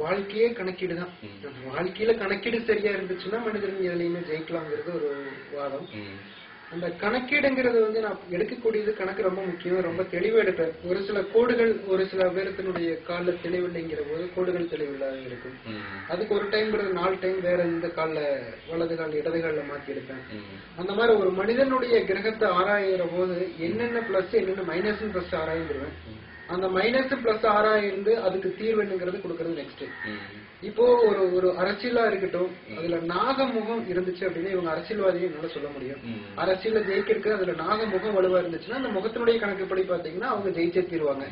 வாழ்க்கையே கணக்கீடுதான். வாழ்க்கையில கணக்கீடு சரியா இருந்துச்சுன்னா மனிதன் எதுலையுமே ஜெயிக்கலாங்கிறது ஒரு வாதம். அந்த கணக்கீடுங்கிறது நான் எடுக்கக்கூடியது கணக்கு ரொம்ப முக்கியம், ரொம்ப தெளிவா எடுப்பேன். ஒரு சில கோடுகள் ஒரு சில பேரத்தினுடைய கால தெளிவில்லைங்கிற போது கோடுகள் தெளிவில்லாத இருக்கும். அதுக்கு ஒரு டைம் 4 டைம் வேற இந்த கால வலது கால இடது கால மாத்தி எடுப்பேன். அந்த மாதிரி ஒரு மனிதனுடைய கிரகத்தை ஆராயிற போது என்னென்ன பிளஸ் என்னென்ன மைனஸ் பிளஸ் ஆராயிருவேன். அந்த மைனஸ் பிளஸ் ஆராயிருந்து அதுக்கு தீர்வுங்கிறது கொடுக்கறது நெக்ஸ்ட். இப்போ ஒரு அரசியலா இருக்கட்டும், அதுல நாகமுகம் இருந்துச்சு அப்படின்னா இவங்க அரசியல்வாதியை என்னால சொல்ல முடியும். அரசியல ஜெயிக்கிறதுக்கு அதுல நாகமுகம் வலுவா இருந்துச்சுன்னா அந்த முகத்தினுடைய கணக்குப்படி பாத்தீங்கன்னா அவங்க ஜெயிச்சே தீருவாங்க.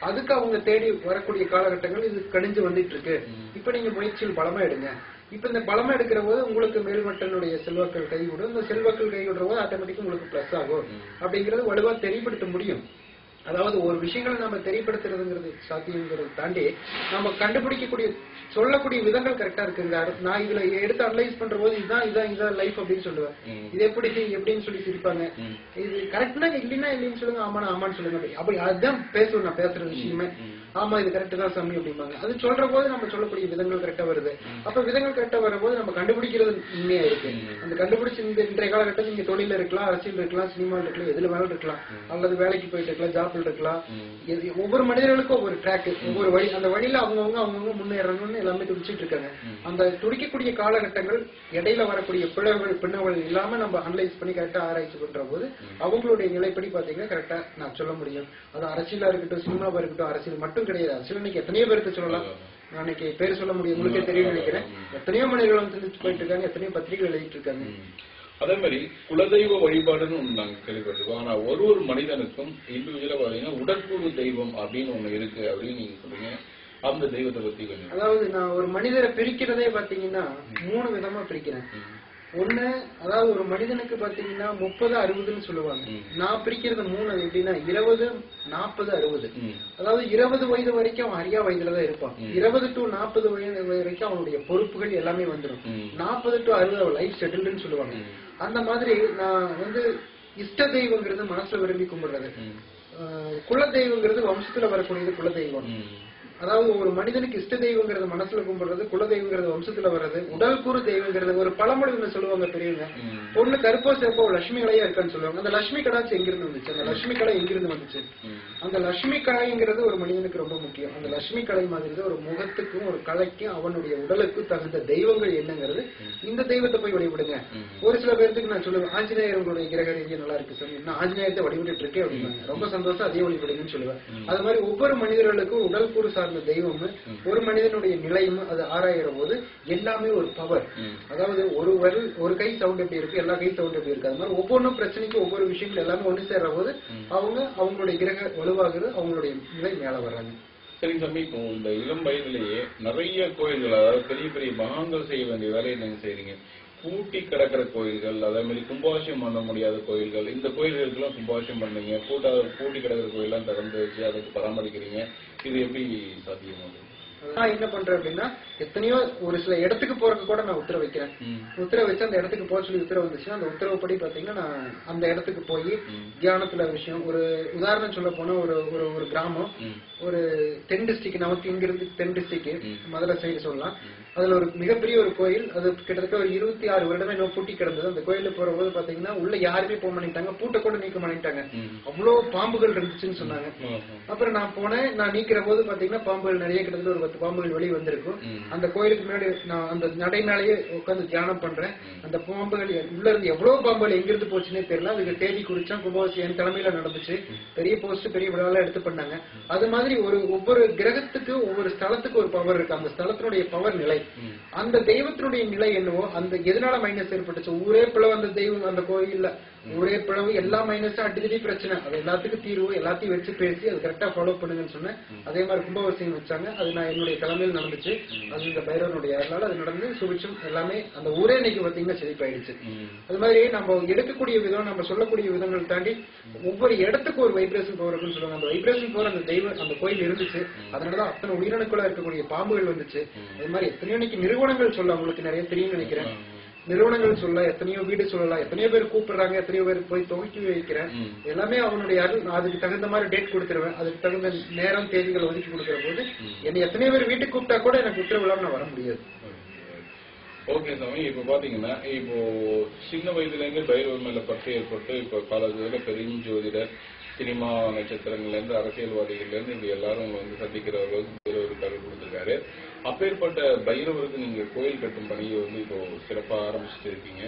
அதுக்கு அவங்க தேடி வரக்கூடிய காலகட்டங்கள் இது கணிஞ்சு வந்துட்டு இருக்கு. இப்ப நீங்க முயற்சியில் பலமா எடுங்க. இப்ப இந்த பலமா எடுக்கிற போது உங்களுக்கு மேல்மட்டனுடைய செல்வாக்கள் கைவிடும். இந்த செல்வாக்கள் கைவிடுற போது ஆட்டோமேட்டிக்கா உங்களுக்கு பிளஸ் ஆகும் அப்படிங்கறது வலுவா தெரியப்படுத்த முடியும். அதாவது ஒரு விஷயங்களை நம்ம தெரியப்படுத்துறதுங்கிறது சாத்தியங்கிறத தாண்டி நம்ம கண்டுபிடிக்கக்கூடிய சொல்லக்கூடிய விதங்கள் கரெக்டா இருக்குங்க. நான் இதுல எடுத்து அனலைஸ் பண்ற போது இதான் லைஃப் அப்படின்னு சொல்லுவேன். இது எப்படின்னு சொல்லி சிரிப்பாங்க. இது கரெக்ட்னா இல்லைன்னா இல்லைன்னு சொல்லுங்க, ஆமான்னு சொல்லுங்க. அப்படி அதுதான் பேசுவேன் நான் பேசுற விஷயமே. ஆமா இது கரெக்ட் தான் சாமி அப்படிம்பாங்க. அது சொல்ற போது நம்ம சொல்லக்கூடிய விதங்கள் கரெக்டா வருது. அப்ப விதங்கள் கரெக்டா வரும்போது நம்ம கண்டுபிடிக்கிறது உண்மையா இருக்கு. அந்த கண்டுபிடிச்சு இன்றைய காலகட்டம் நீங்க தொழில இருக்கலாம், அரசியல் இருக்கலாம், சினிமாவில் இருக்கலாம், எதுல வேலை இருக்கலாம், அல்லது வேலைக்கு போயிட்டு இருக்கலாம், ஜாப்ல இருக்கலாம். ஒவ்வொரு மனிதர்களுக்கும் ஒவ்வொரு ட்ராக், ஒவ்வொரு வழி. அந்த வழியில அவங்கவுங்க முன்னேறணும்னு எல்லாமே துடிச்சிட்டு இருக்காங்க. அந்த துடிக்கக்கூடிய காலகட்டங்கள் இடையில வரக்கூடிய பின்னவர்கள் இல்லாம நம்ம அனலைஸ் பண்ணி கரெக்டா ஆராய்ச்சி பண்ற போது அவங்களுடைய நிலைப்படி பாத்தீங்கன்னா கரெக்டா நான் சொல்ல முடியும். அது அரசியலா இருக்கட்டும், சினிமாவா இருக்கட்டும், அரசியல் மட்டும் கிடையாது. அரசியல் இன்னைக்கு எத்தனையோ பேருக்கு சொல்லலாம். அன்னைக்கு பேர் சொல்ல முடியும், உங்களுக்கே தெரியும் நினைக்கிறேன். எத்தனையோ மனிதர்கள் வந்து போயிட்டு இருக்காங்க, எத்தனையோ பத்திரிகை எழுதிட்டு இருக்காங்க. அதே மாதிரி குலதெய்வ வழிபாடுன்னு ஒண்ணு நாங்க கேள்விப்பட்டிருக்கோம். ஆனா ஒரு மனிதனுக்கும் இண்டிவிஜுவலா பாத்தீங்கன்னா உடற்கூறு தெய்வம் அப்படின்னு ஒண்ணு இருக்கு அப்படின்னு நீங்க சொல்றீங்க. அந்த தெய்வத்தை பத்தி கொஞ்சம். அதாவது நான் ஒரு மனிதரை பிரிக்கிறதே பாத்தீங்கன்னா 3 விதமா பிரிக்கிறேன். ஒண்ணு, அதாவது ஒரு மனிதனுக்கு பாத்தீங்கன்னா 30-60ன்னு சொல்லுவாங்க. நான் பிரிக்கிறது 3. எப்படின்னா 20, 40, 60. அதாவது 20 வயது வரைக்கும் அவன் அரியா வயதுலதான் இருப்பான். 20 to 40 வயது வரைக்கும் அவனுடைய பொறுப்புகள் எல்லாமே வந்துடும். 40 to 60 லைஃப் செட்டில்டுன்னு சொல்லுவாங்க. அந்த மாதிரி நான் இஷ்ட தெய்வங்கிறது மனசுல விரும்பி கும்பிடுறது. குல தெய்வங்கிறது வம்சத்துல வரக்கூடியது குல தெய்வம். அதாவது ஒரு மனிதனுக்கு இஷ்ட தெய்வங்கிறது மனசுல கும்பிடுறது, குல தெய்வங்கிறது வம்சத்துல வர்றது. உடல் கூறு தெய்வங்கிறது ஒரு பழமொழி சொல்லுவாங்க பெரியவங்க, பொண்ணு கருப்போ சிறப்போ லட்சுமி கலையா இருக்கான்னு சொல்லுவாங்க. அந்த லட்சுமி கடாச்சு எங்கிருந்து வந்துச்சு, அந்த லட்சுமி கலை எங்கிருந்து வந்துச்சு? அந்த லட்சுமி கலைங்கிறது ஒரு மனிதனுக்கு ரொம்ப முக்கியம். அந்த லட்சுமி கலை மாதிரி ஒரு முகத்துக்கும் ஒரு கலைக்கும் அவனுடைய உடலுக்கும் தகுந்த தெய்வங்கள் என்னங்கிறது. இந்த தெய்வத்தை போய் வழிபடுங்க. ஒரு சில பேருக்கு நான் சொல்லுவேன், ஆஞ்சநேயர் உங்களுடைய கிரக ரீதியா நல்லா இருக்கு சார், நான் ஆஞ்சநேயத்தை வழிபட்டு இருக்கேன் அப்படின்னாங்க. ரொம்ப சந்தோஷம், அதே வழிபடுங்கன்னு சொல்லுவேன். அது மாதிரி ஒவ்வொரு மனிதர்களுக்கும் உடல் கூறு சார்ந்த தெய்வம் ஒரு மனிதனுடைய நிலையும் அது ஆராயிற போது எல்லாமே ஒரு பவர். அதாவது ஒரு கை சவுண்ட் எப்படி இருக்கு, எல்லா கை சவுண்ட் எப்படி இருக்கு. அது மாதிரி ஒவ்வொன்றும் பிரச்சனைக்கு ஒவ்வொரு விஷயங்கள் எல்லாமே ஒண்ணு சேர்ற போது அவங்களுடைய கிரக வலுவாகுது, அவங்களுடைய நிலை மேல வர்றாங்க. சரி தம்பி, இப்போ இந்த இளம் வயதிலேயே நிறைய கோயில்கள், அதாவது பெரிய பெரிய மகான்கள் செய்ய வேண்டிய வேலையை நீங்க செய்றீங்க. பூட்டி கிடக்கிற கோயில்கள், அதே மாதிரி கும்பாபிஷேகம் பண்ண முடியாத கோயில்கள், இந்த கோயில்களுக்கெல்லாம் கும்பாபிஷேகம் பண்ணீங்க. பூட்டி கிடக்கிற கோயிலெல்லாம் திறந்து வச்சு அதுக்கு பராமரிக்கிறீங்க. இது எப்படி சாத்தியமாகுது? நான் என்ன பண்றேன் அப்படின்னா, எத்தனையோ ஒரு சில இடத்துக்கு போறதுக்கு கூட நான் உத்தரவு வைக்கிறேன். உத்தரவு வச்சு அந்த இடத்துக்கு போக சொல்லி உத்தரவு வந்துச்சுன்னா அந்த உத்தரவுப்படி பாத்தீங்கன்னா நான் அந்த இடத்துக்கு போய் தியானத்துல விஷயம். ஒரு உதாரணம் சொல்ல போனா ஒரு கிராமம், ஒரு தென் டிஸ்ட்ரிக்ட், நமக்கு இங்கிருந்து தென் டிஸ்ட்ரிக்ட் மதுரை சைடு சொல்லலாம். அதுல ஒரு மிகப்பெரிய ஒரு கோயில், அது கிட்டத்தட்ட ஒரு 26 வருடமே இன்னும் பூட்டி கிடந்தது. அந்த கோயில போற போது பாத்தீங்கன்னா உள்ள யாருமே போக மாட்டாங்க, பூட்டை கூட நீக்க மாட்டாங்க. அவ்வளவு பாம்புகள் இருந்துச்சுன்னு சொன்னாங்க. அப்புறம் நான் போனேன், நான் நீக்கிற போது பாத்தீங்கன்னா பாம்புகள் நிறைய, கிட்டத்தட்ட ஒரு 10 பாம்புகள் வெளியே வந்திருக்கும். அந்த கோயிலுக்கு முன்னாடி நான் அந்த நடைனாலேயே உட்காந்து தியானம் பண்றேன். அந்த பாம்புகள் உள்ள இருந்து எவ்வளவு பாம்புகள் எங்கிருந்து போச்சுன்னே தெரியல. அதுக்கு தேடி குறிச்சா கும்பாபிஷேகம் என் தலைமையில நடந்துச்சு. பெரிய போஸ்ட், பெரிய விழாலாம் எடுத்து பண்ணாங்க. அது மாதிரி ஒவ்வொரு கிரகத்துக்கு ஒவ்வொரு ஸ்தலத்துக்கு ஒரு பவர் இருக்கு. அந்த ஸ்தலத்தினுடைய பவர் நிலை, அந்த தெய்வத்தினுடைய நிலை என்னவோ, அந்த எதனால மைனஸ் ஏற்பட்டுச்சு, ஊரே பிளவு அந்த தெய்வம் அந்த கோயில்ல ஒரே பிளவு, எல்லா மைனஸும் அடிக்கடி பிரச்சனை, அது எல்லாத்துக்கும் தீர்வு, எல்லாத்தையும் வச்சு பேசி அது கரெக்டா ஃபாலோ பண்ணுங்கன்னு சொன்னேன். அதே மாதிரி கும்பாபிஷேகம் வச்சாங்க. அது நான் என்னுடைய தலைமையில் நடந்துச்சு. அது இந்த பைரவனுடைய அருளால அது நடந்து சுபிச்சம் எல்லாமே அந்த ஊரே இன்னைக்கு பாத்தீங்கன்னா செழிப்பாயிடுச்சு. அது மாதிரி நம்ம எடுக்கக்கூடிய விதம், நம்ம சொல்லக்கூடிய விதங்கள் தாண்டி ஒவ்வொரு இடத்துக்கு ஒரு வைப்ரேஷன் பவர் இருக்குன்னு சொல்லுவாங்க. அந்த வைப்ரேஷன் பவர் அந்த தெய்வம் அந்த கோயில் இருந்துச்சு. அதனாலதான் அத்தனை உயிரணுக்குள்ள இருக்கக்கூடிய பாம்புகள் வந்துச்சு. அது மாதிரி எத்தனையோ இன்னைக்கு நிறுவனங்கள் சொல்ல உங்களுக்கு நிறைய தெரியும் நினைக்கிறேன். நிறுவனங்கள் சொல்லலாம், எத்தனையோ வீடு சொல்லலாம், எத்தனையோ பேர் கூப்பிடுறாங்க, எத்தனையோ பேர் போய் துவக்கி வைக்கிறேன். எல்லாமே அவனுடைய அருள். அதுக்கு தகுந்த மாதிரி டேட் கொடுத்துருவேன், அதுக்கு தகுந்த நேரம் தேதிகள் ஒதுக்கி கொடுக்கிற போது என்னை எத்தனையோ பேர் வீட்டுக்கு கூப்பிட்டா கூட எனக்கு உத்தரவு இல்லாம நான் வர முடியாது. ஓகே சாமி, இப்ப பாத்தீங்கன்னா இப்போ சின்ன வயதுல இருந்து பைரவர் மேல பற்று ஏற்பட்டு இப்ப காலேஜ்ல பெருஞ்சோதிடர், சினிமா நட்சத்திரங்கள்ல இருந்து அரசியல்வாதிகள்ல இருந்து இப்படி எல்லாரும் வந்து சந்திக்கிறவர்கள் பைரவருக்கு அருள் கொடுத்திருக்காரு. அப்பேற்பட்ட பைரவருக்கு நீங்க கோயில் கட்டும் பணியை வந்து இப்போ சிறப்பா ஆரம்பிச்சுட்டு இருக்கீங்க.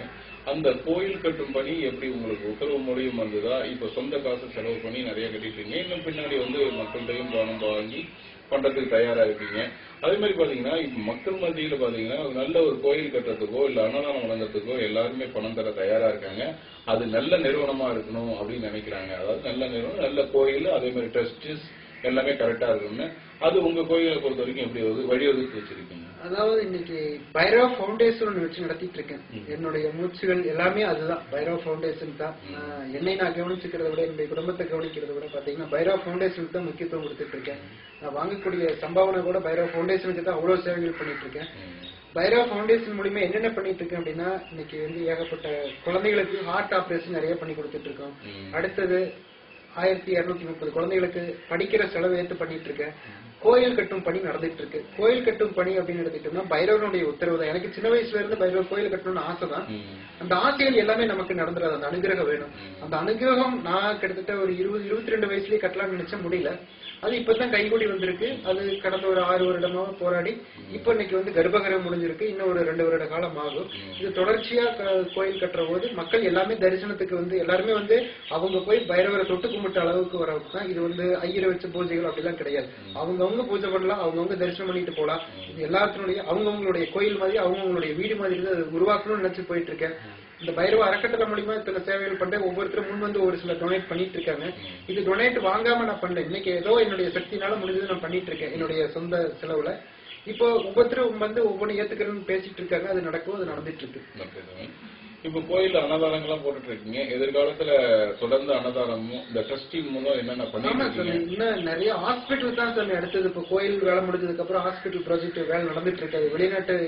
அந்த கோயில் கட்டும் பணி எப்படி உங்களுக்கு உத்தரவு மூலியம் வந்ததா? இப்ப சொந்த காசு செலவு பண்ணி நிறைய கட்டிட்டு இருக்கீங்க, இன்னும் பின்னாடி வந்து மக்கள்கிட்டையும் பணம் வாங்கி பண்றதுக்கு தயாரா இருக்கீங்க. அதே மாதிரி பாத்தீங்கன்னா இப்ப மக்கள் மத்தியில பாத்தீங்கன்னா நல்ல ஒரு கோயில் கட்டுறதுக்கோ இல்ல அன்னதானம் வழங்குறதுக்கோ எல்லாருமே பணம் தர தயாரா இருக்காங்க. அது நல்ல நிறுவனமா இருக்கணும் அப்படின்னு நினைக்கிறாங்க. அதாவது நல்ல நிறுவனம், நல்ல கோயில், அதே மாதிரி ட்ரஸ்டிஸ் எல்லாமே கரெக்டா இருக்கணும்னு. அது உங்க கோயிலை பொறுத்த வரைக்கும் எப்படி வழிவகுத்து வச்சிருக்கீங்க? அதாவது இன்னைக்கு பைரவ ஃபவுண்டேஷன் வச்சு நடத்திட்டு இருக்கேன். என்னுடைய மூச்சுகள் எல்லாமே அதுதான், பைரவ ஃபவுண்டேஷன் தான். என்னை நான் கவனிச்சுக்கிறத விட, என்னுடைய குடும்பத்தை கவனிக்கிறத விட பாத்தீங்கன்னா பைரவ ஃபவுண்டேஷனுக்கு தான் முக்கியத்துவம் கொடுத்துட்டு இருக்கேன். நான் வாங்கக்கூடிய சம்பாவனை கூட பைரவ ஃபவுண்டேஷனுக்கு தான் அவ்வளவு சேவைகள் பண்ணிட்டு இருக்கேன். பைரவ ஃபவுண்டேஷன் மூலியமா என்னென்ன பண்ணிட்டு இருக்கேன் அப்படின்னா, இன்னைக்கு வந்து ஏகப்பட்ட குழந்தைகளுக்கு ஹார்ட் ஆபரேஷன் நிறைய பண்ணி கொடுத்துட்டு இருக்கோம். அடுத்தது 1230 குழந்தைகளுக்கு படிக்கிற செலவு ஏற்று பண்ணிட்டு இருக்கேன். கோயில் கட்டும் பணி நடந்துட்டு இருக்கு. கோயில் கட்டும் பணி அப்படின்னு எடுத்துக்கிட்டோம்னா பைரவனுடைய உத்தரவு தான். எனக்கு சின்ன வயசுல இருந்து பைரவர் கோயில் கட்டணும்னு ஆசை தான். அந்த ஆசைகள் எல்லாமே நமக்கு நடந்துடாது, அந்த அனுகிரகம் வேணும். அந்த அனுகிரகம் நான் கிட்டத்தட்ட ஒரு 22 வயசுலயே கட்டலாம்னு நினைச்ச முடியல. அது இப்பதான் கைகூடி வந்திருக்கு. அது கடந்த ஒரு 6 வருடமா போராடி இப்ப இன்னைக்கு வந்து கர்ப்பகிரகம் முடிஞ்சிருக்கு. இன்னும் ஒரு 2 வருட காலம் ஆகும். இது தொடர்ச்சியா கோயில் கட்டுற போது மக்கள் எல்லாமே தரிசனத்துக்கு வந்து எல்லாருமே வந்து அவங்க போய் பைரவரை தொட்டு கும்பிட்ட அளவுக்கு வரவுக்கு தான். இது வந்து ஐயரை வச்ச பூஜைகள் அப்படிலாம் கிடையாது. அவங்கவுங்க பூஜை பண்ணலாம், அவங்கவுங்க தரிசனம் பண்ணிட்டு போலாம். இது எல்லாத்தினுடைய அவங்கவுங்களுடைய கோயில் மாதிரி அவங்கவுங்களுடைய வீடு மாதிரி இருந்து அது உருவாக்கணும்னு நினைச்சு போயிட்டு இருக்கேன். இந்த பைரவ அறக்கட்டளை மூலியமா இத்தனை சேவைகள் பண்றேன். ஒவ்வொருத்தரும் முன் வந்து ஒரு சில டொனேட் பண்ணிட்டு இருக்காங்க. இது டொனேட் வாங்காம நான் பண்ணல. இன்னைக்கு ஏதோ என்னுடைய சக்தினால முடிஞ்சது நான் பண்ணிட்டு இருக்கேன் என்னுடைய சொந்த செலவுல. இப்போ ஒவ்வொருத்தரும் வந்து ஒவ்வொன்னு ஏத்துக்கிறேன்னு பேசிட்டு இருக்காங்க. அது நடக்கும், அது நடந்துட்டு இருக்கு. இப்ப கோயில் அன்னதானங்கள்லாம் போட்டுட்டு இருக்கீங்க. எதிர்காலத்துல தொடர்ந்து அன்னதானமும் இந்த ட்ரஸ்டி மூலம் என்னென்ன பண்ணி இன்னும் நிறைய ஹாஸ்பிட்டல் தான் சார் அடுத்தது. இப்ப கோயில் வேலை முடிஞ்சதுக்கு அப்புறம் ஹாஸ்பிட்டல் ப்ராஜெக்ட் வேலை நடந்துட்டு இருக்காது.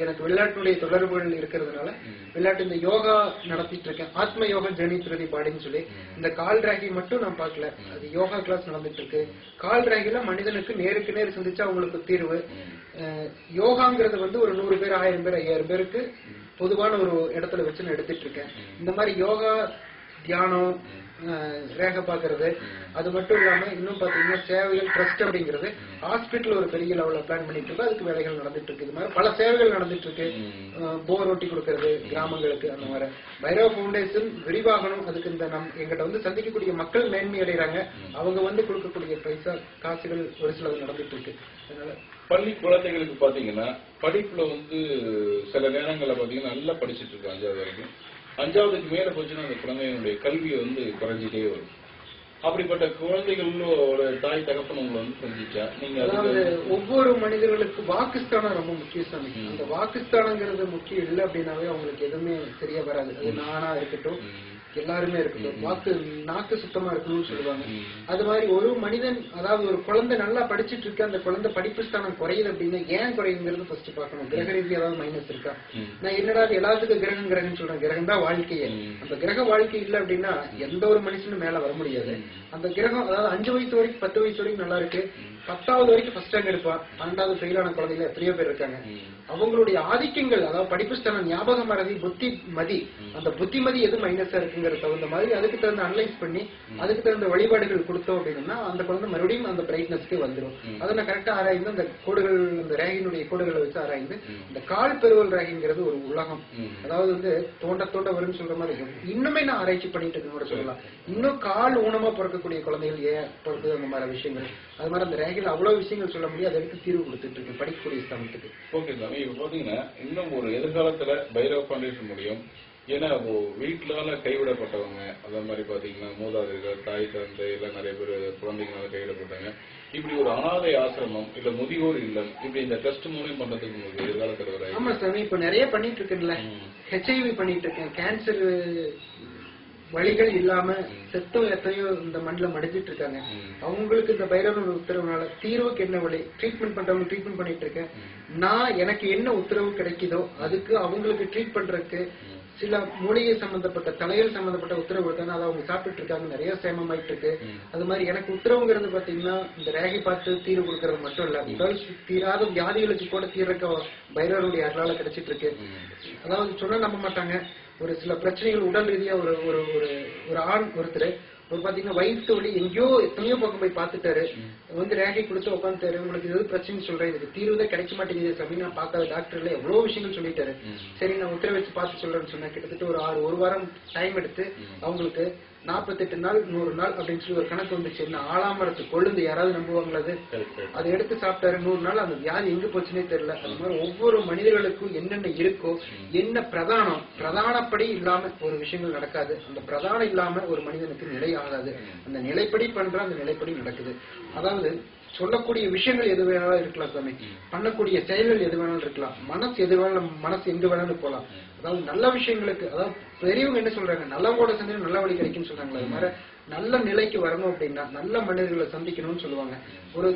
எனக்கு வெளிநாட்டுடைய தொடர்புகள் இருக்கிறதுனால வெளிநாட்டு இந்த யோகா நடத்திட்டு இருக்கேன். ஆத்ம யோகா ஜெர்னி த்ரூ தி பாடின்னு சொல்லி இந்த கால் ராகி மட்டும் நான் பார்க்கல, அது யோகா கிளாஸ் நடந்துட்டு இருக்கு. கால் ராகில மனிதனுக்கு நேருக்கு நேர் சந்திச்சா அவங்களுக்கு தீர்வு. யோகாங்கிறது வந்து ஒரு 100 பேர் 1000 பேர் 5000 பேருக்கு பொதுவான ஒரு இடத்துல வச்சு நான் எடுத்துட்டு இருக்கேன். இந்த மாதிரி யோகா, தியானம், ரேக பாக்குறது, அது மட்டும் இல்லாம இன்னும் பாத்தீங்கன்னா சேவைகள் ட்ரஸ்ட் அப்படிங்கிறது ஹாஸ்பிட்டல் ஒரு பெரிய லெவல்ல பிளான் பண்ணிட்டு இருக்கு. அதுக்கு வேலைகள் நடந்துட்டு இருக்கு. இது மாதிரி பல சேவைகள் நடந்துட்டு இருக்கு. போர் ஓட்டி கொடுக்கறது கிராமங்களுக்கு, அந்த மாதிரி பைரவ ஃபவுண்டேஷன் விரிவாகணும். அதுக்கு இந்த எங்கிட்ட வந்து சந்திக்கக்கூடிய மக்கள் மேன்மை அடைகிறாங்க. அவங்க வந்து கொடுக்கக்கூடிய பைசா காசுகள் ஒரு சிலது நடந்துட்டு இருக்கு. அதனால பள்ளி குழந்தைகளுக்கு பாத்தீங்கன்னா படிப்புல வந்து சில நேரங்கள்ல பாத்தீங்கன்னா நல்லா படிச்சுட்டு இருக்கு 5வது வரைக்கும். 5வதுக்கு மேல போச்சுன்னா அந்த குழந்தைகளுடைய கல்வியை வந்து குறைஞ்சிட்டே வரும். அப்படிப்பட்ட குழந்தைகளோட தாய் தகப்பன் உங்களை வந்து சந்திச்சா நீங்க அதாவது ஒவ்வொரு மனிதர்களுக்கு வாக்குஸ்தானம் ரொம்ப முக்கியம். அந்த வாக்குஸ்தானங்கிறது முக்கியம் இல்லை அப்படின்னாவே அவங்களுக்கு எதுவுமே சரியா வராது. அது நானா இருக்கட்டும், எல்லாருமே இருக்கட்டும், நாக்கு சுத்தமா இருக்கணும்னு சொல்லுவாங்க. அது மாதிரி ஒரு மனிதன், அதாவது ஒரு குழந்தை நல்லா படிச்சுட்டு இருக்கு, அந்த குழந்தை படிப்பு ஸ்தானம் குறையுது அப்படின்னா ஏன் குறையுங்கிறது ஃபர்ஸ்ட் பார்க்கணும். கிரக ரீதி ஏதாவது மைனஸ் இருக்கா? நான் என்னடா எல்லாத்துக்கும் கிரகம் சொல்றேன். கிரகம் தான் வாழ்க்கையே. அந்த கிரக வாழ்க்கை இல்லை அப்படின்னா எந்த ஒரு மனுஷனும் மேல வர முடியாது. அந்த கிரகம் அதாவது 5 வயசு வரைக்கும் 10 வயசு வரைக்கும் நல்லா இருக்கு, 10வது வரைக்கும் ஃபர்ஸ்ட் ரேங்க் எடுப்பான், 12வது ஃபெயிலான குழந்தைகள் எத்தனையோ பேர் இருக்காங்க. அவங்களுடைய ஆதிக்கங்கள், அதாவது படிப்பு ஸ்தானம், ஞாபக மறதி, புத்திமதி, அந்த புத்திமதி எது மைனஸா இருக்குங்கிற தகுந்த மாதிரி அதுக்கு தகுந்த அனலைஸ் பண்ணி அதுக்கு தகுந்த வழிபாடுகள் கொடுத்தோம் அப்படின்னா அந்த குழந்தை மறுபடியும் அந்த பிரைட்னஸ்க்கு வந்துடும். அதை நான் கரெக்டா ஆராய்ந்து அந்த கோடுகள், அந்த ரேகினுடைய கோடுகளை வச்சு ஆராய்ந்து இந்த கால் பெருவல் ரேகிங்கிறது ஒரு உலகம். அதாவது வந்து தோண்ட தோண்ட வரும்னு சொல்ற மாதிரி இன்னுமே நான் ஆராய்ச்சி பண்ணிட்டு இருக்கேன்னு கூட சொல்லலாம். இன்னும் கால் ஊனமா பிறக்கக்கூடிய குழந்தைகள் ஏன் பிறக்குது, அந்த மாதிரி விஷயங்கள். அது மாதிரி அந்த ரேகில அவ்வளவு விஷயங்கள் சொல்ல முடியும். அதற்கு தீர்வு கொடுத்துட்டு இருக்கு படிக்கக்கூடிய ஸ்தானத்துக்கு. ஓகே சாமி, இப்ப பாத்தீங்கன்னா இன்னும் ஒரு எதிர்காலத்துல பைரவ ஃபவுண்டேஷன் முடியும். ஏன்னா வீட்டுலால கைவிடப்பட்டவங்க, அதே மாதிரி பாத்தீங்கன்னா மூதாதையர்கள், தாய் தந்தை எல்லாம் நிறைய பேர் குழந்தைங்களால கைவிடப்பட்டாங்க. இப்படி ஒரு அனாதை ஆசிரமம் இல்ல முதியோர் இல்லம், இப்படி இந்த ட்ரஸ்ட் மூலம் பண்றதுக்கு உங்களுக்கு எதிர்காலத்துல வர? ஆமா சாமி, இப்ப நிறைய பண்ணிட்டு இருக்குல்ல. HIV பண்ணிட்டு இருக்கேன், கேன்சர் வழிகள் இல்லாம செத்தும் எத்தனையோ இந்த மண்ணில் மடிஞ்சிட்டு இருக்காங்க. அவங்களுக்கு இந்த பைரவர் உத்தரவுனால தீர்வுக்கு என்ன வழி, ட்ரீட்மெண்ட் பண்றவங்க ட்ரீட்மெண்ட் பண்ணிட்டு இருக்கேன். நான் எனக்கு என்ன உத்தரவு கிடைக்குதோ அதுக்கு அவங்களுக்கு ட்ரீட் பண்றதுக்கு சில மூலிகை சம்பந்தப்பட்ட தலைகள் சம்பந்தப்பட்ட உத்தரவு கொடுத்தாங்க, அதை அவங்க சாப்பிட்டு இருக்காங்க, நிறைய சேமமாயிட்டு இருக்கு. அது மாதிரி எனக்கு உத்தரவுங்கிறது பாத்தீங்கன்னா இந்த ரேகை பார்த்து தீர்வு கொடுக்கறது மட்டும் இல்ல, உடல் தீராத வியாதிகளுக்கு கூட தீர்க்க பைரவருடைய அருளால கிடைச்சிட்டு இருக்கு. அதாவது சொன்ன நம்ப மாட்டாங்க, ஒரு சில பிரச்சனைகள் உடல் ரீதியா ஒரு ஒரு ஒரு ஆண் ஒருத்தர் ஒரு பாத்தீங்கன்னா வயிற்று வலி எங்கேயோ எத்தனையோ பக்கம் போய் பாத்துட்டாரு, வந்து ரேகை கொடுத்து உட்காந்துட்டாரு, உங்களுக்கு எது பிரச்சனை சொல்றேன், இதுக்கு தீர்வுதான் கிடைக்க மாட்டேங்குது சாமி, நான் பார்க்காத டாக்டர்ல எவ்வளவு விஷயங்கள் சொல்லிட்டாரு, சரி நான் உத்தரவு வச்சு பார்த்து சொல்றேன்னு சொன்னா கிட்டத்தட்ட ஒரு வாரம் டைம் எடுத்து அவங்களுக்கு 48 நாள் 100 நாள் அப்படின்னு சொல்லி ஒரு கணக்கு வந்துச்சு. என்ன ஆலாமரத்து கொழுந்து யாராவது நம்புவாங்களா? அதை எடுத்து சாப்பிட்டாரு, 100 நாள் அந்த வியாதி எங்க போச்சுன்னே தெரியல. அது மாதிரி ஒவ்வொரு மனிதர்களுக்கும் என்னென்ன இருக்கோ, என்ன பிரதானப்படி இல்லாம ஒரு விஷயங்கள் நடக்காது, அந்த பிரதானம் இல்லாம ஒரு மனிதனுக்கு நிலை ஆகாது. அந்த நிலைப்படி பண்ற அந்த நிலைப்படி நடக்குது. அதாவது சொல்லக்கூடிய விஷயங்கள் எது வேணாலும் இருக்கலாம் சாமி, பண்ணக்கூடிய செயல்கள் எது வேணாலும் இருக்கலாம், மனசு எது வேணாலும், மனசு எங்க வேணாலும் போலாம். அதாவது நல்ல விஷயங்களுக்கு, அதாவது பெரியவங்க என்ன சொல்றாங்க, நல்லவோட சந்தையும் நல்ல வழி கிடைக்குன்னு சொல்றாங்களா, அது மாதிரி நல்ல நிலைக்கு வரணும் அப்படின்னா நல்ல மனிதர்களை சந்திக்கணும்னு சொல்லுவாங்க. ஒரு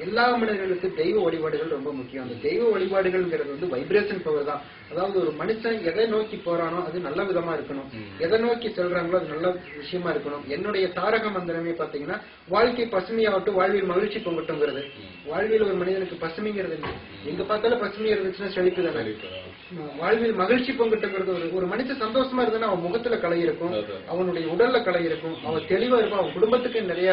எல்லா மனிதர்களுக்கு தெய்வ வழிபாடுகள் ரொம்ப முக்கியம். அந்த தெய்வ வழிபாடுகள்ங்கிறது வந்து வைப்ரேஷன் பவர் தான். அதாவது ஒரு மனுஷன் எதை நோக்கி போறானோ அது நல்ல விதமா இருக்கணும், எதை நோக்கி செல்றாங்களோ அது நல்ல விஷயமா இருக்கணும். என்னுடைய தாரக மந்திரமே பாத்தீங்கன்னா வாழ்க்கை பசுமையாகட்டும், வாழ்வில் மகிழ்ச்சி பொங்கட்டும்ங்கிறது. வாழ்வில் ஒரு மனிதனுக்கு பசுமைங்கிறது எங்க பார்த்தாலும் பசுமை இருந்துச்சுன்னா செழிப்பு தானே. வாழ்வில் மகிழ்ச்சி பொங்கட்டுங்கிறது ஒரு மனுஷன் சந்தோஷமா இருந்தா அவன் முகத்துல கலை இருக்கும், அவனுடைய உடல்ல கலை இருக்கும், அவன் தெளிவா இருக்கும், அவன் குடும்பத்துக்கு நிறைய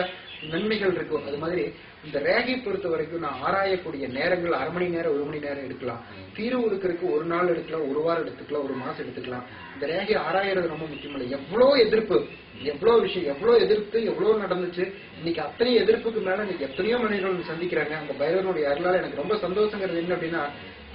நன்மைகள் இருக்கும். அது மாதிரி இந்த ரேகை பொறுத்த வரைக்கும் நான் ஆராயக்கூடிய நேரங்கள் 1/2 மணி நேரம் 1 மணி நேரம் எடுக்கலாம். தீர்வு கொடுக்கறதுக்கு 1 நாள் எடுக்கலாம், 1 வாரம் எடுத்துக்கலாம், 1 மாசம் எடுத்துக்கலாம். இந்த ரேகை ஆராயறது ரொம்ப முக்கியம் இல்லை. எவ்வளவு எதிர்ப்பு, எவ்வளவு விஷயம், எவ்வளவு எதிர்ப்பு, எவ்வளவு நடந்துச்சு. இன்னைக்கு அத்தனை எதிர்ப்புக்கு மேல இன்னைக்கு எத்தனையோ மனிதர்கள் சந்திக்கிறாங்க. அந்த பைரவனுடைய அருளால எனக்கு ரொம்ப சந்தோஷங்கிறது என்ன அப்படின்னா,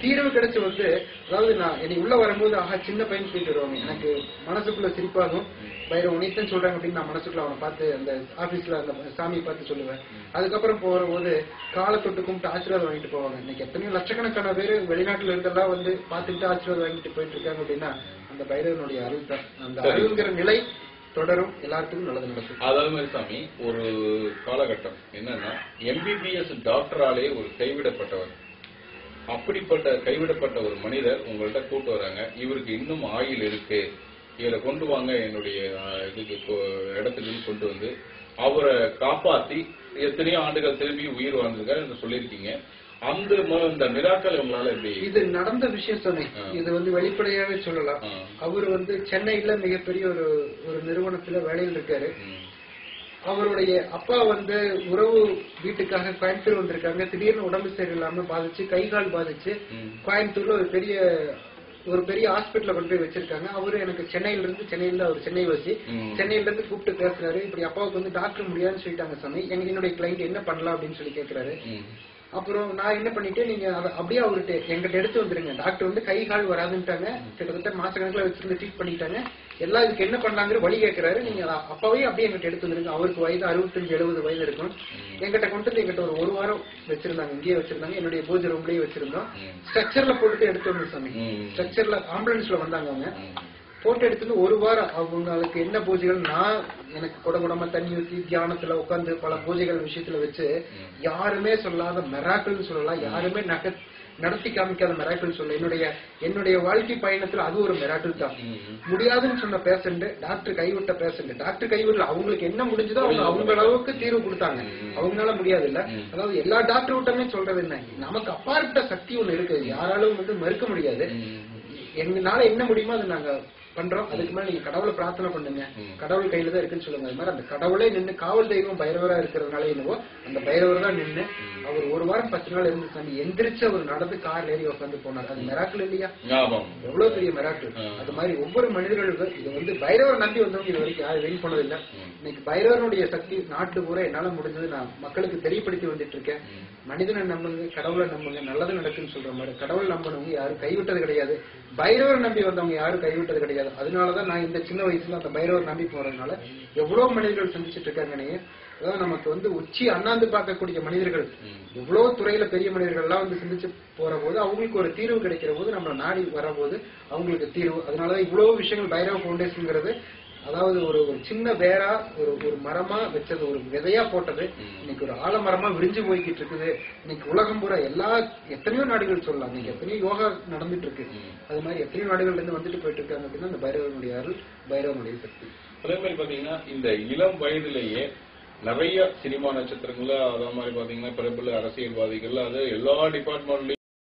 தீர்வு கிடைச்சு வந்து, அதாவது நான் என்னை உள்ள வரும்போது சின்ன பையன் போயிட்டு வருவாங்க, எனக்கு மனசுக்குள்ள சிரிப்பாகும். பைரவ உனைத்தான் சொல்றாங்க அப்படின்னு நான் மனசுக்குள்ள அவனை பார்த்து அந்த ஆபீஸ்ல அந்த சாமியை பார்த்து சொல்லுவேன். அதுக்கப்புறம் போற போது காலை தொட்டு கும்பிட்டு ஆசீர்வாதம் வாங்கிட்டு போவாங்க. இன்னைக்கு எத்தனையோ லட்சக்கணக்கான பேர் வெளிநாட்டுல இருந்தெல்லாம் வந்து பார்த்துக்கிட்டு ஆசீர்வாதம் வாங்கிட்டு போயிட்டு இருக்காங்க அப்படின்னா அந்த பைரவனுடைய அருள் தான். அந்த அருள்ங்கிற நிலை தொடரும், எல்லாத்துக்கும் நல்லது நடக்கும். அதாவது மாதிரி சாமி, ஒரு காலகட்டம் என்னன்னா MBBS டாக்டராலே ஒரு கைவிடப்பட்டவர், அப்படிப்பட்ட கைவிடப்பட்ட ஒரு மனிதர் உங்கள்கிட்ட கூட்டு வராங்க, இவருக்கு இன்னும் ஆயுள் இருக்கு, இவரை கொண்டு வாங்க என்னுடைய இதுக்கு இடத்துக்கு கொண்டு வந்து அவரை காப்பாத்தி எத்தனையோ ஆண்டுகள் திரும்பி உயிர் வாழ்ந்திருக்காரு சொல்லியிருக்கீங்க. அந்த மிராக்கள் உங்களால எப்படி? இது நடந்த விஷயம் சொன்னேன், இது வந்து வெளிப்படையாவே சொல்லலாம். அவர் வந்து சென்னையில மிகப்பெரிய ஒரு நிறுவனத்துல வேலையில் இருக்காரு. அவருடைய அப்பா வந்து உறவு வீட்டுக்காக கோயம்புத்தூர் வந்திருக்காங்க. திடீர்னு உடம்பு சரியில்லாம பாதிச்சு, கை கால் பாதிச்சு கோயம்புத்தூர்ல ஒரு பெரிய ஹாஸ்பிட்டல கொண்டு போய் வச்சிருக்காங்க. அவரு எனக்கு சென்னையில அவர் சென்னை வசி, சென்னையில இருந்து கூப்பிட்டு பேசுறாரு. இப்படி அப்பாவுக்கு வந்து டாக்டர் முடியாதுன்னு சொல்லிட்டாங்க சாமி, என்னுடைய கிளைண்ட் என்ன பண்ணலாம் அப்படின்னு சொல்லி கேட்கிறாரு. அப்புறம் நான் என்ன பண்ணிட்டேன், நீங்க அப்படியே அவர்கிட்ட எங்கிட்ட எடுத்து வந்துருங்க, டாக்டர் வந்து கை கால் வராதுன்ட்டாங்க, கிட்டத்தட்ட மாசக்கணக்கில் வச்சிருந்து ட்ரீட் பண்ணிட்டாங்க, எல்லாம் இதுக்கு என்ன பண்ணலாங்கிற வழி கேட்கிறாரு. நீங்க அப்பாவே அப்படியே எங்கிட்ட எடுத்து வந்துருங்க. அவருக்கு வயது 65-70 வயது இருக்கும். எங்கிட்ட கொண்டு வந்து எங்கிட்ட ஒரு வாரம் வச்சிருந்தாங்க, இங்கேயே வச்சிருந்தாங்க, என்னுடைய பூஜை ரூம்லயே வச்சிருந்தோம். ஸ்ட்ரக்சர்ல போட்டுட்டு எடுத்து வந்து சாமி, ஸ்ட்ரக்சர்ல ஆம்புலன்ஸ்ல வந்தாங்க. அவங்க போட்டோ எடுத்துட்டு 1 வாரம் அவங்களுக்கு என்ன பூஜைகள், நான் எனக்கு குடகுடமா தண்ணி ஊற்றி தியானத்துல உட்காந்து பல பூஜைகள் விஷயத்துல வச்சு யாருமே சொல்லாத மெராக்கிள்னு சொல்லலாம், யாருமே நடத்தி காமிக்காத மெராக்கிள் சொல்ல. என்னுடைய வாழ்க்கை பயணத்துல அது ஒரு மெராக்கிள் தான். முடியாதுன்னு சொன்ன பேஷண்ட், டாக்டர் கைவிட்ட பேஷண்ட், டாக்டர் கைவிடல, அவங்களுக்கு என்ன முடிஞ்சதோ அவங்க அளவுக்கு தீர்வு கொடுத்தாங்க. அவங்களால முடியாது இல்ல. அதாவது எல்லா டாக்டர் விட்டமே சொல்றது என்ன, நமக்கு அப்பாற்பட்ட சக்தி ஒண்ணு இருக்கு, யாராலும் வந்து மறுக்க முடியாது. எங்களால என்ன முடியுமோ அதை நாங்க பண்றோம். அதுக்கு மேல நீங்க கடவுளை பிரார்த்தனை பண்ணுங்க, கடவுள் கையில தான் இருக்குன்னு சொல்லுங்க. அது மாதிரி அந்த கடவுளே நின்று காவல் தெய்வம் பைரவரா இருக்கிறதுனால என்னவோ அந்த பைரவர் தான் நின்று அவர் 1 வாரம் 10 நாள் இருந்து சாமி எந்திரிச்சு அவர் நடந்து கார்ல ஏறி உட்காந்து போனார். அது மெராக்கிள் இல்லையா? எவ்வளவு பெரிய மெராக்கிள். அது மாதிரி ஒவ்வொரு மனிதர்களுக்கும் இது வந்து பைரவர் நம்பி வந்தவங்க இது வரைக்கும் யாரும் வெயின் பண்ணதில்லை. இன்னைக்கு பைரவனுடைய சக்தி நாட்டு பூரா என்னால முடிஞ்சது நான் மக்களுக்கு தெரியப்படுத்தி வந்துட்டு இருக்கேன். மனிதனை நம்புங்க, கடவுளை நம்புங்க, நல்லது நடக்குன்னு சொல்ற மாதிரி கடவுள் நம்பினவங்க யாரும் கைவிட்டது கிடையாது, பைரவர் நம்பி வந்தவங்க யாரும் கைவிட்டது கிடையாது. அதனாலதான் நான் இந்த சின்ன வயசுல அந்த பைரவர் நம்பி போறதுனால எவ்வளவு மனிதர்கள் சந்திச்சுட்டு இருக்காங்க. அதாவது நமக்கு வந்து உச்சி அண்ணாந்து பார்க்கக்கூடிய மனிதர்கள், எவ்வளவு துறையில பெரிய மனிதர்கள் எல்லாம் வந்து சிந்திச்சு போற போது அவங்களுக்கு ஒரு தீர்வு கிடைக்கிற போது நம்மள நாடி வர போது அவங்களுக்கு தீர்வு. அதனாலதான் இவ்வளவு விஷயங்கள் பைரவ பவுண்டேஷன்ங்கிறது அதாவது ஒரு சின்ன வேரா ஒரு மரமா வச்சது, ஒரு விதையா போட்டது இன்னைக்கு ஒரு ஆலமரமா விரிஞ்சு போய்கிட்டு இருக்குது. இன்னைக்கு உலகம் பூரா எத்தனையோ நாடுகள் சொல்லலாம், இன்னைக்கு எத்தனையோ யோகா நடந்துட்டு இருக்கு. அது மாதிரி எத்தனையோ நாடுகள்ல இருந்து வந்துட்டு போயிட்டு இருக்காங்க அப்படின்னா அந்த பைரவனுடைய அருள், பைரவனுடைய சக்தி. அதே மாதிரி பாத்தீங்கன்னா இந்த இளம் வயதிலேயே நிறைய சினிமா நட்சத்திரங்கள்ல அதே மாதிரி பாத்தீங்கன்னா பிரபல அரசியல்வாதிகள், அது எல்லா டிபார்ட்மெண்ட்லயும்